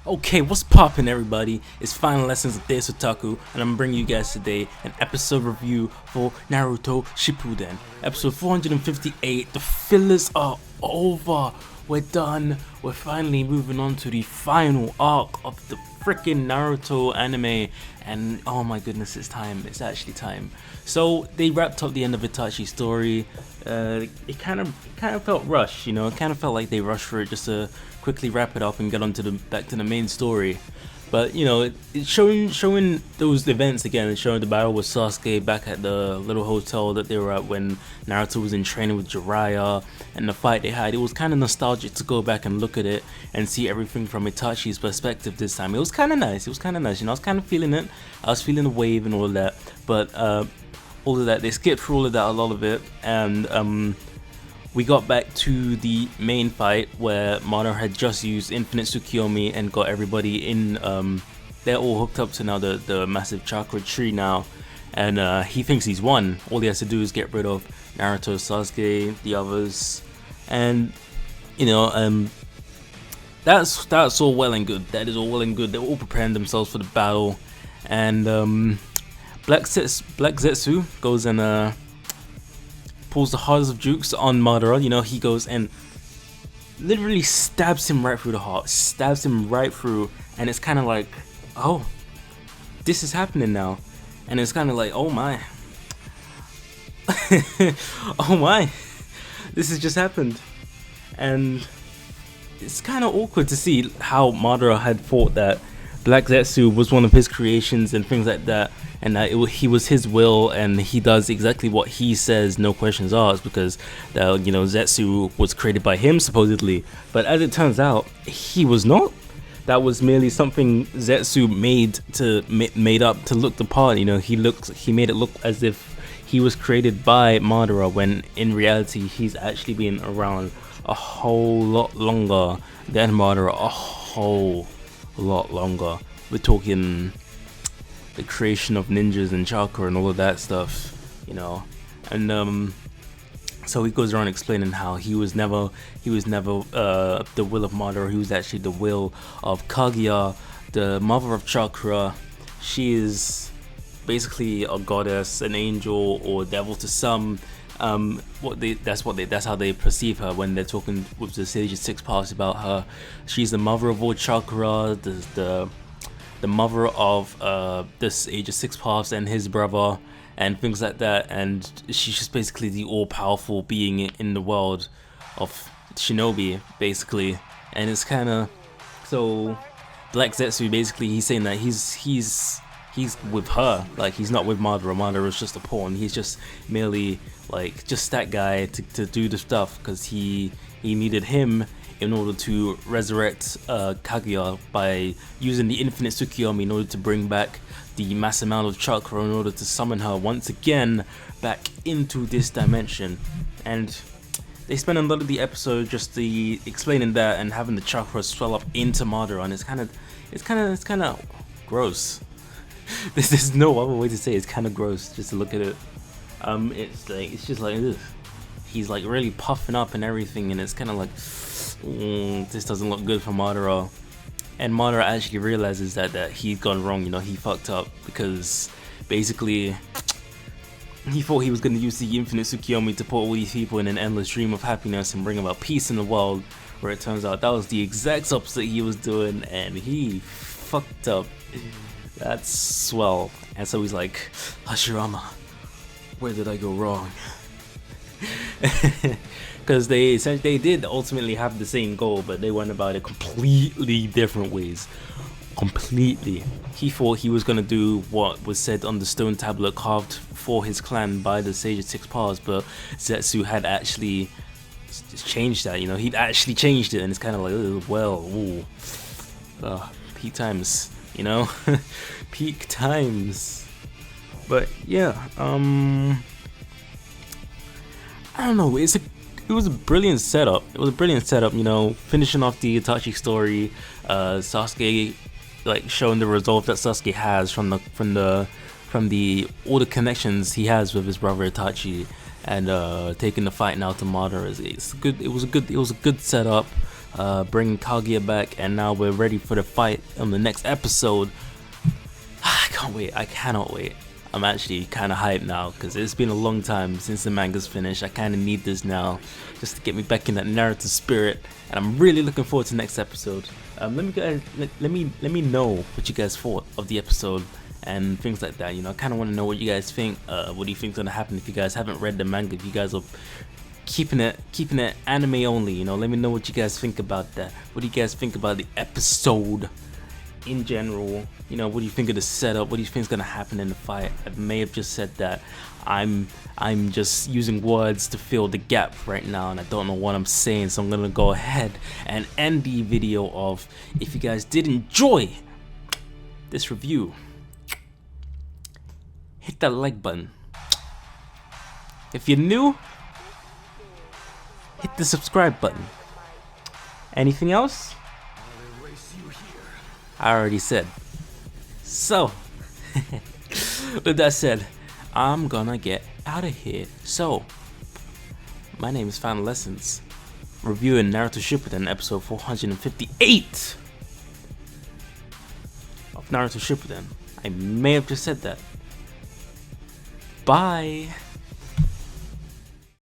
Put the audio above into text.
Okay, what's poppin', everybody? It's Final Lessons of DeusOtakus, and I'm bringing you guys today an episode review for Naruto Shippuden. Episode 458, the fillers are over. We're done. We're finally moving on to the final arc of the freaking Naruto anime, and oh my goodness, it's time. It's actually time. So they wrapped up the end of Itachi's story. It kind of felt rushed, you know. It kind of felt like they rushed for it just to quickly wrap it up and get on to back to the main story. But you know, it's showing those events again, and showing the battle with Sasuke back at the little hotel that they were at when Naruto was in training with Jiraiya, and the fight they had. It was kind of nostalgic to go back and look at it and see everything from Itachi's perspective this time. It was kind of nice. It was kind of nice. You know, I was kind of feeling it. I was feeling the wave and all of that. But all of that, they skipped through all of that, a lot of it, and we got back to the main fight where Madara had just used Infinite Tsukiyomi and got everybody in. They're all hooked up to now the massive chakra tree now, and he thinks he's won. All he has to do is get rid of Naruto, Sasuke, the others, and you know, that's all well and good. That is all well and good. They're all preparing themselves for the battle, and Black Zetsu goes and pulls the hardest of jukes on Madara. You know, he goes and literally stabs him right through the heart, stabs him right through, and it's kind of like, oh, this is happening now, and it's kind of like, oh my, oh my, this has just happened, and it's kind of awkward to see how Madara had thought that Black Zetsu was one of his creations and things like that, and that he was his will, and he does exactly what he says, no questions asked, because you know, Zetsu was created by him supposedly, but as it turns out, he was not. That was merely something Zetsu made up to look the part. You know, he made it look as if he was created by Madara, when in reality he's actually been around a whole lot longer than Madara, a whole lot longer. We're talking the creation of ninjas and chakra and all of that stuff, you know. And so he goes around explaining how he was never the will of Madara. He was actually the will of Kaguya, the mother of chakra. She is basically a goddess, an angel, or devil to some. That's how they perceive her when they're talking with the Sage's Six Paths about her. She's the mother of all chakra, the mother of this Age of Six Paths and his brother and things like that, and she's just basically the all-powerful being in the world of shinobi, basically. And it's kind of, so Black Zetsu, basically he's saying that he's with her, like he's not with Madara. Madara is just a pawn. He's just merely like just that guy to do the stuff, because he needed him in order to resurrect Kaguya by using the Infinite Tsukiyomi in order to bring back the mass amount of chakra, in order to summon her once again back into this dimension. And they spend a lot of the episode just explaining that and having the chakra swell up into Madara, and it's kind of gross. There's no other way to say it. It's kind of gross just to look at it. It's just like this. He's like really puffing up and everything, and it's kind of like, this doesn't look good for Madara. And Madara actually realizes that he's gone wrong. You know, he fucked up, because basically he thought he was going to use the Infinite Tsukiyomi to put all these people in an endless dream of happiness and bring about peace in the world, where it turns out that was the exact opposite he was doing, and he fucked up. That's swell. And so he's like, Hashirama, where did I go wrong? Because they did ultimately have the same goal, but they went about it completely different ways. Completely. He thought he was going to do what was said on the stone tablet carved for his clan by the Sage of Six Paths, but Zetsu had actually changed that. You know, he'd actually changed it, and it's kind of like, well, ooh, peak times, you know. Peak times. But yeah, I don't know, it was a brilliant setup. It was a brilliant setup, you know, finishing off the Itachi story, Sasuke, like showing the resolve that Sasuke has from the all the connections he has with his brother Itachi, and taking the fight now to Madara. It was a good setup. bringing Kaguya back, and now we're ready for the fight on the next episode. I can't wait. I cannot wait. I'm actually kind of hyped now because it's been a long time since the manga's finished. I kind of need this now just to get me back in that Naruto spirit, and I'm really looking forward to the next episode. Let me know what you guys thought of the episode and things like that. You know, I kind of want to know what you guys think. What do you think's gonna happen if you guys haven't read the manga? If you guys are keeping it anime only, you know, let me know what you guys think about that. What do you guys think about the episode in general? You know, what do you think of the setup? What do you think is gonna happen in the fight? I may have just said that I'm just using words to fill the gap right now, and I don't know what I'm saying, so I'm gonna go ahead and end the video off. If you guys did enjoy this review, hit that like button. If you're new, hit the subscribe button. Anything else? I already said. So, with that said, I'm gonna get out of here. So, my name is Final Lessons, reviewing Naruto Shippuden episode 458 of Naruto Shippuden. I may have just said that. Bye.